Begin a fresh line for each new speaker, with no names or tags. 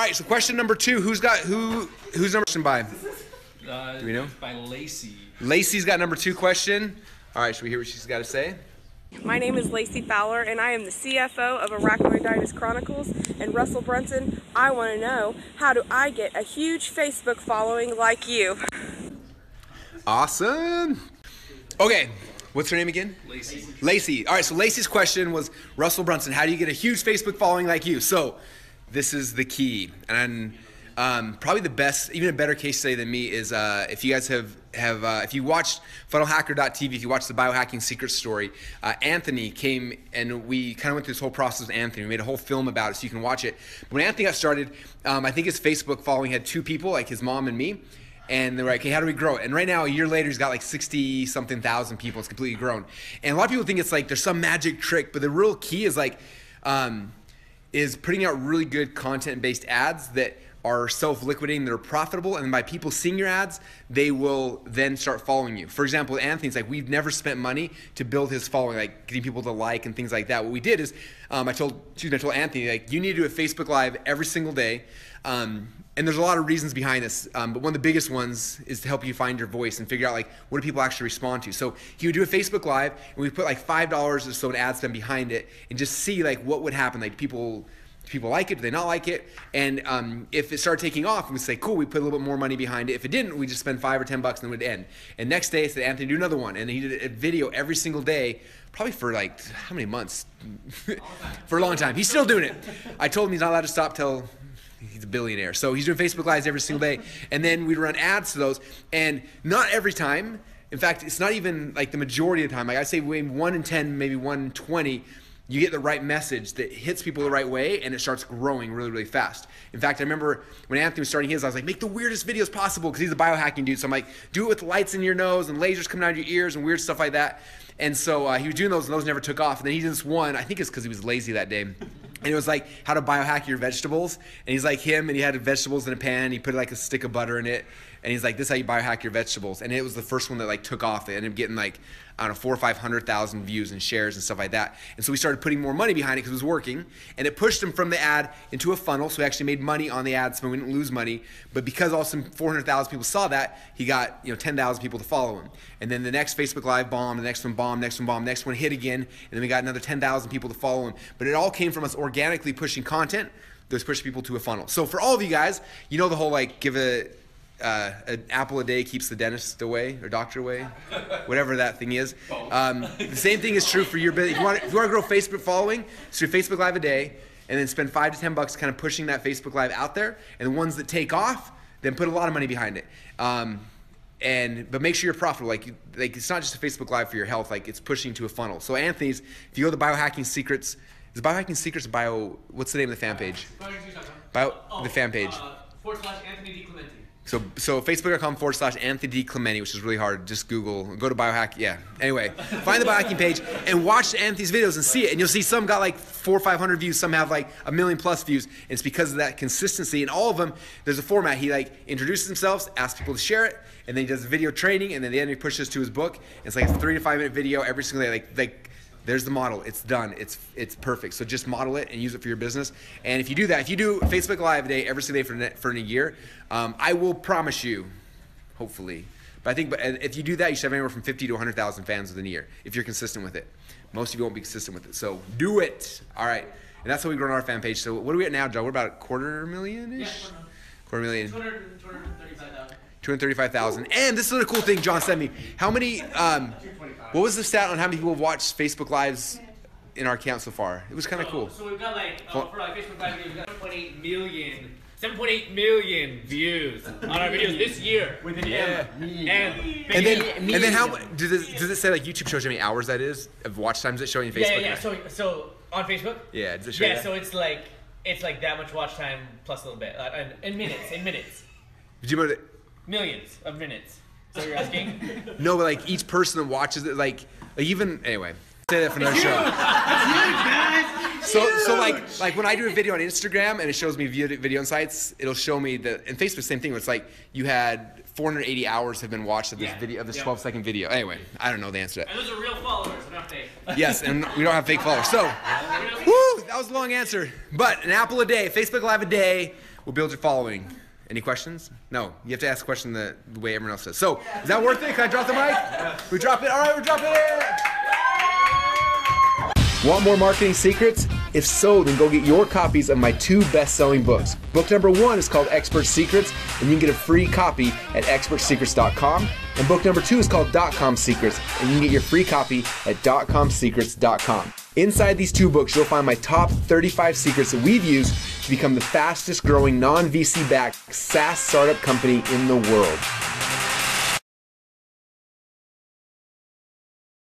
All right, so question number 2. Who's number question by? Do we know?
By Lacey.
Lacey's got number 2 question. All right, should we hear what she's got to say?
My name is Lacey Fowler, and I am the CFO of Arachnoiditis Chronicles. And Russell Brunson, I want to know, how do I get a huge Facebook following like you?
Awesome. Okay, what's her name again?
Lacey.
Lacey. All right, so Lacey's question was, Russell Brunson, how do you get a huge Facebook following like you? So this is the key. And probably the best, even a better case study than me is if you guys have if you watched funnelhacker.tv, if you watched the biohacking secret story, Anthony came and we kind of went through this whole process with Anthony. We made a whole film about it so you can watch it. But when Anthony got started, I think his Facebook following had 2 people, like his mom and me. And they were like, hey, how do we grow it? And right now, a year later, he's got like 60-something thousand people. It's completely grown. And a lot of people think it's like there's some magic trick, but the real key is like, is putting out really good content-based ads that are self-liquidating, that are profitable, and by people seeing your ads, they will then start following you. For example, Anthony's like, we've never spent money to build his following, like getting people to like and things like that. What we did is, I told Anthony, like, you need to do a Facebook Live every single day. And there's a lot of reasons behind this, but one of the biggest ones is to help you find your voice and figure out like what do people actually respond to. So he would do a Facebook Live, and we put like $5 or so in ad spend behind it, and just see like what would happen. Like do people like it? Do they not like it? And if it started taking off, we would say, cool, we put a little bit more money behind it. If it didn't, we just spend $5 or $10 and then it would end. And next day, I said, Anthony, do another one. And he did a video every single day, probably for like, how many months? For a long time. He's still doing it. I told him he's not allowed to stop till he's a billionaire. So he's doing Facebook Lives every single day. And then we'd run ads to those. And not every time. In fact, it's not even like the majority of the time. Like I'd say 1 in 10, maybe 1 in 20, you get the right message that hits people the right way, and it starts growing really, really fast. In fact, I remember when Anthony was starting his, I was like, make the weirdest videos possible, because he's a biohacking dude. So I'm like, do it with lights in your nose and lasers coming out of your ears and weird stuff like that. And so he was doing those, and those never took off. And then he did this one, I think it's because he was lazy that day. And it was like how to biohack your vegetables. And he's like him, and he had vegetables in a pan, and he put like a stick of butter in it. And he's like, this is how you biohack your vegetables. And it was the first one that like took off. It ended up getting like, I don't know, 400,000 or 500,000 views and shares and stuff like that. And so we started putting more money behind it because it was working. And it pushed him from the ad into a funnel. So we actually made money on the ad, so we didn't lose money. But because all some 400,000 people saw that, he got 10,000 people to follow him. And then the next Facebook Live bombed, the next one bombed, next one bombed, next one hit again. And then we got another 10,000 people to follow him. But it all came from us organically pushing content that was pushing people to a funnel. So for all of you guys, you know the whole like give an apple a day keeps the dentist away or doctor away, whatever that thing is. The same thing is true for your business. If you want to grow Facebook following, so do Facebook Live a day, and then spend $5 to $10 kind of pushing that Facebook Live out there. And the ones that take off, then put a lot of money behind it. But make sure you're profitable. Like it's not just a Facebook Live for your health. Like it's pushing to a funnel. So Anthony's, if you go to the Biohacking Secrets, is Biohacking Secrets what's the name of the fan page? The fan page.
/Anthony D. Clementi.
So Facebook.com/Anthony D. Clementi, which is really hard. Just Google, go to biohack. Yeah. Anyway, find the biohacking page and watch Anthony's videos and see it. And you'll see some got like 400 or 500 views, some have like 1 million+ views. And it's because of that consistency. And all of them, there's a format. He like introduces himself, asks people to share it, and then he does video training, and then at the end he pushes to his book. It's like a 3 to 5 minute video every single day. Like there's the model. It's done. It's perfect. So just model it and use it for your business. And if you do that, if you do Facebook Live a day every single day for a year, I will promise you, hopefully. But if you do that, you should have anywhere from 50 to 100,000 fans within a year if you're consistent with it. Most of you won't be consistent with it. So do it. All right. And that's how we grow our fan page. So what are we at now, Joe? We're about 250,000-ish?
Yeah,
quarter million.
235,000.
235,000. And this is a cool thing John sent me. How many, what was the stat on how many people have watched Facebook Lives in our account so far? It was kind of cool.
So we've got like, for like Facebook Live videos, we've got 7.8 million views on our videos this year. With an M. And
then how, does it say like YouTube shows you how many hours that is of watch times it's showing in Facebook?
Yeah. So on Facebook?
Yeah, does it show you that?
So it's like that much watch time plus a little bit. In minutes.
Did you put it?
Millions of minutes. Is that what you're asking?
No, but like each person that watches it, like even, anyway, say that for another show. So like when I do a video on Instagram and it shows me video insights, it'll show me that, and Facebook, same thing, where it's like you had 480 hours have been watched of this video, of this 12-second video. Anyway, I don't know the answer to that.
And those are real followers, they're not fake.
Yes, and we don't have fake followers. So, woo, that was a long answer. But an apple a day, Facebook Live a day, will build your following. Any questions? No, you have to ask a question the way everyone else does. So, is that worth it? Can I drop the mic? We drop it? All right, we're dropping it. Want more marketing secrets? If so, then go get your copies of my 2 best-selling books. Book number 1 is called Expert Secrets, and you can get a free copy at expertsecrets.com. And book number 2 is called .com Secrets, and you can get your free copy at .comsecrets.com. Inside these 2 books, you'll find my top 35 secrets that we've used to become the fastest growing non-VC-backed SaaS startup company in the world.